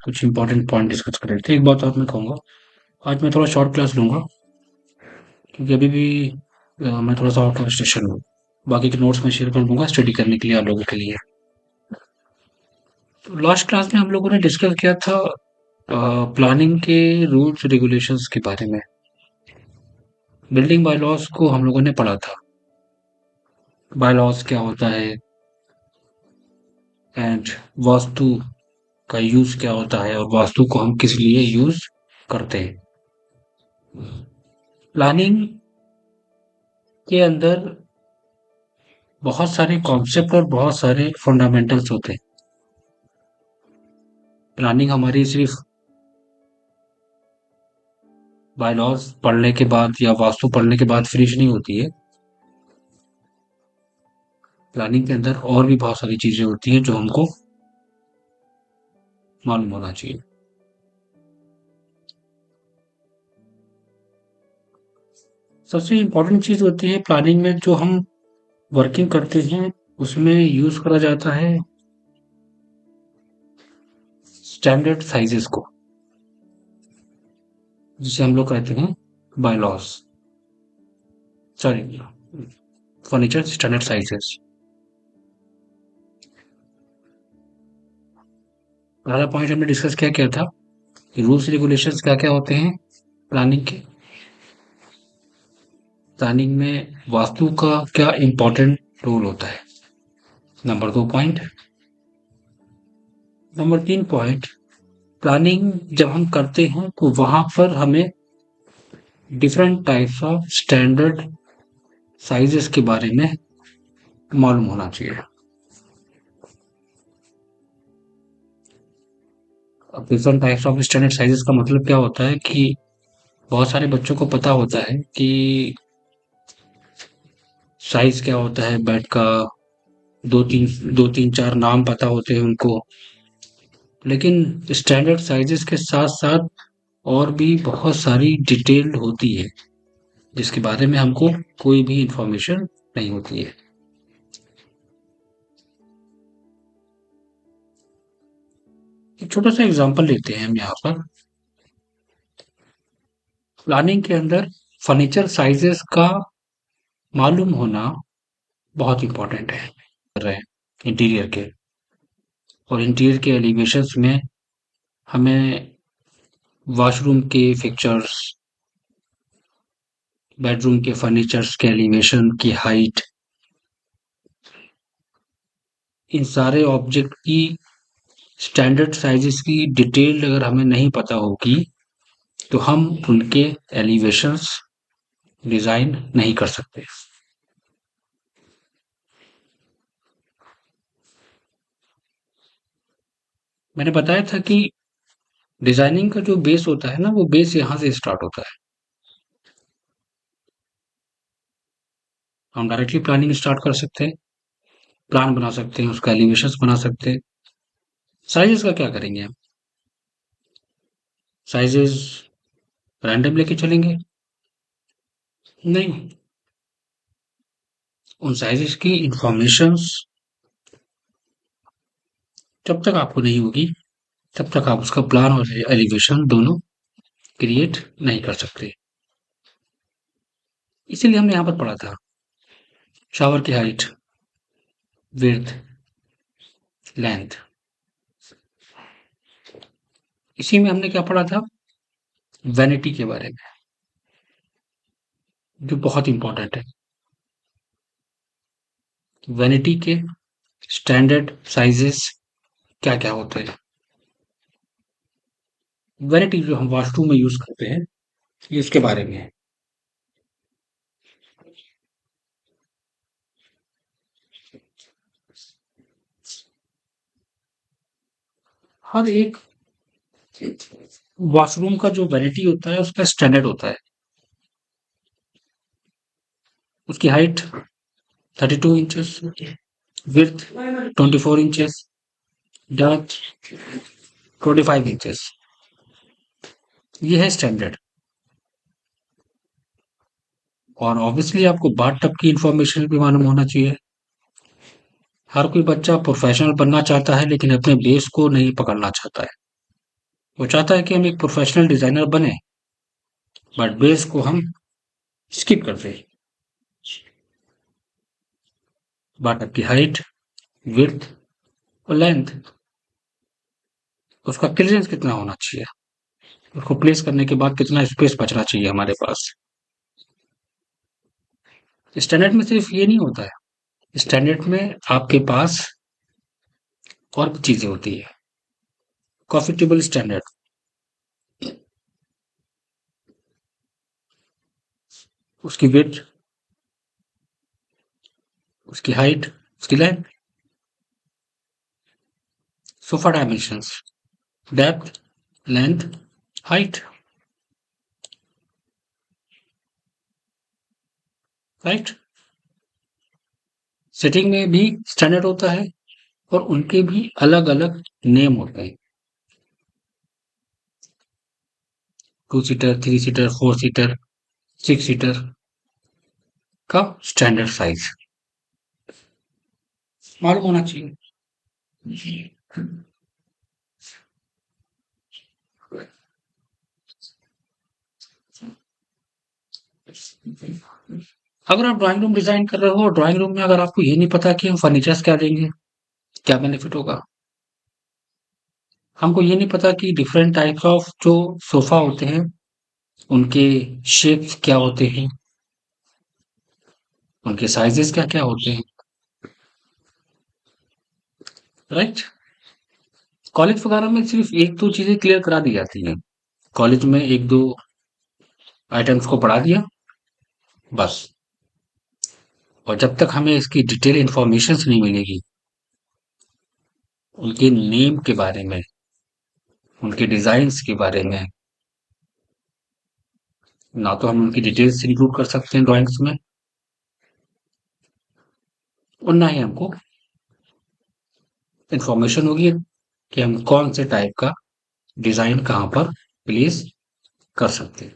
कुछ important point discuss कर रहे थे। एक बात और मैं कहूँगा, आज मैं थोड़ा शॉर्ट क्लास लूँगा क्योंकि अभी भी मैं थोड़ा सा आउट ऑफ स्टेशन हूँ। बाकी के नोट्स मैं शेयर कर दूंगा स्टडी करने के लिए आप लोगों के लिए। तो लास्ट क्लास में हम लोगों ने डिस्कस किया था प्लानिंग के रूल्स रेगुलेशंस के बारे में। बिल्डिंग बायलॉज को हम लोगों ने पढ़ा था। बायलॉज क्या होता है एंड वास्तु का यूज क्या होता है और वास्तु को हम किस लिए यूज करते हैं। प्लानिंग के अंदर बहुत सारे कॉन्सेप्ट और बहुत सारे फंडामेंटल्स होते हैं। प्लानिंग हमारी सिर्फ बायलॉज पढ़ने के बाद या वास्तु पढ़ने के बाद फिनिश नहीं होती है। प्लानिंग के अंदर और भी बहुत सारी चीजें होती हैं जो हमको मालूम होना चाहिए। सबसे इम्पोर्टेंट चीज होती है प्लानिंग में जो हम वर्किंग करते हैं उसमें यूज करा जाता है स्टैंडर्ड साइजेस को, जिसे हम लोग कहते हैं bylaws, sorry, furniture standard sizes. पहला पॉइंट हमने डिस्कस क्या किया था कि रूल्स रेगुलेशंस क्या क्या होते हैं प्लानिंग के। प्लानिंग में वास्तु का क्या इम्पोर्टेंट रोल होता है, number 2 point. Number 3 point, planning जब हम करते हैं तो वहां पर हमें different types of standard sizes के बारे में मालूम होना चाहिए। अब different types of standard sizes का मतलब क्या होता है कि बहुत सारे बच्चों को पता होता है कि साइज क्या होता है बेड का, दो तीन चार नाम पता होते हैं उनको, लेकिन स्टैंडर्ड साइजेस के साथ साथ और भी बहुत सारी डिटेल्ड होती है जिसके बारे में हमको कोई भी इंफॉर्मेशन नहीं होती है। एक छोटा सा एग्जांपल लेते हैं हम यहाँ पर। प्लानिंग के अंदर फर्नीचर साइजेस का मालूम होना बहुत इंपॉर्टेंट है। कर रहे हैं इंटीरियर के, और इंटीरियर के एलिवेशंस में हमें वॉशरूम के फिक्चर्स, बेडरूम के फर्नीचर्स के एलिवेशन की हाइट, इन सारे ऑब्जेक्ट की स्टैंडर्ड साइजेस की डिटेल अगर हमें नहीं पता होगी तो हम उनके एलिवेशंस डिजाइन नहीं कर सकते। मैंने बताया था कि डिजाइनिंग का जो बेस होता है ना, वो बेस यहाँ से स्टार्ट होता है। हम डायरेक्टली प्लानिंग स्टार्ट कर सकते हैं, प्लान बना सकते हैं, उसका एलिवेशंस बना सकते हैं। साइजेस का क्या करेंगे हम? साइजेस रैंडम लेके चलेंगे? नहीं, उन साइजेस की इंफॉर्मेशंस जब तक आपको नहीं होगी तब तक आप उसका प्लान और एलिवेशन दोनों क्रिएट नहीं कर सकते। इसीलिए हमने यहाँ पर पढ़ा था शावर की हाइट, विड्थ, लेंथ। इसी में हमने क्या पढ़ा था, वैनिटी के बारे में, जो बहुत इंपॉर्टेंट है। वैनिटी के स्टैंडर्ड साइजेस क्या क्या होते हैं। वैनिटी जो हम वॉशरूम में यूज करते हैं, ये इसके बारे में है। हर एक वॉशरूम का जो वैनिटी होता है उसका स्टैंडर्ड होता है। उसकी height 32 inches, width 24 inches, depth 25 inches, ये है स्टैंडर्ड। और ऑब्वियसली आपको बाथ टब की इंफॉर्मेशन भी मालूम होना चाहिए। हर कोई बच्चा प्रोफेशनल बनना चाहता है लेकिन अपने बेस को नहीं पकड़ना चाहता है। वो चाहता है कि हम एक प्रोफेशनल डिजाइनर बने, बट बेस को हम स्किप कर दें। बॉटम की हाइट, विड्थ और लेंथ, उसका क्लियरेंस कितना होना चाहिए, उसको प्लेस करने के बाद कितना स्पेस बचना चाहिए हमारे पास। स्टैंडर्ड में सिर्फ ये नहीं होता है, स्टैंडर्ड में आपके पास और भी चीजें होती है। प्रॉफिटेबल स्टैंडर्ड, उसकी विड्थ, उसकी हाइट, उसकी length, sofa dimensions, depth, length, height, right. Setting में भी स्टैंडर्ड होता है और उनके भी अलग अलग नेम होते हैं। 2 सीटर, 3 सीटर, 4 सीटर, 6 सीटर का स्टैंडर्ड साइज मालूम होना चाहिए। अगर आप ड्राइंग रूम डिजाइन कर रहे हो, ड्राइंग रूम में अगर आपको ये नहीं पता कि हम फर्नीचर्स क्या देंगे, क्या बेनिफिट होगा, हमको ये नहीं पता कि डिफरेंट टाइप्स ऑफ जो सोफा होते हैं उनके शेप्स क्या होते हैं, उनके साइजेस क्या क्या होते हैं, राइट। कॉलेज वगैरह में सिर्फ एक दो चीजें क्लियर करा दी जाती हैं, कॉलेज में एक दो आइटम्स को पढ़ा दिया बस। और जब तक हमें इसकी डिटेल इंफॉर्मेशन नहीं मिलेगी, उनके नेम के बारे में, उनके डिजाइन्स के बारे में, ना तो हम उनकी डिटेल्स इंक्लूड कर सकते हैं ड्राइंग्स में, और ना ही हमको इंफॉर्मेशन होगी कि हम कौन से टाइप का डिजाइन कहाँ पर प्लेस कर सकते हैं।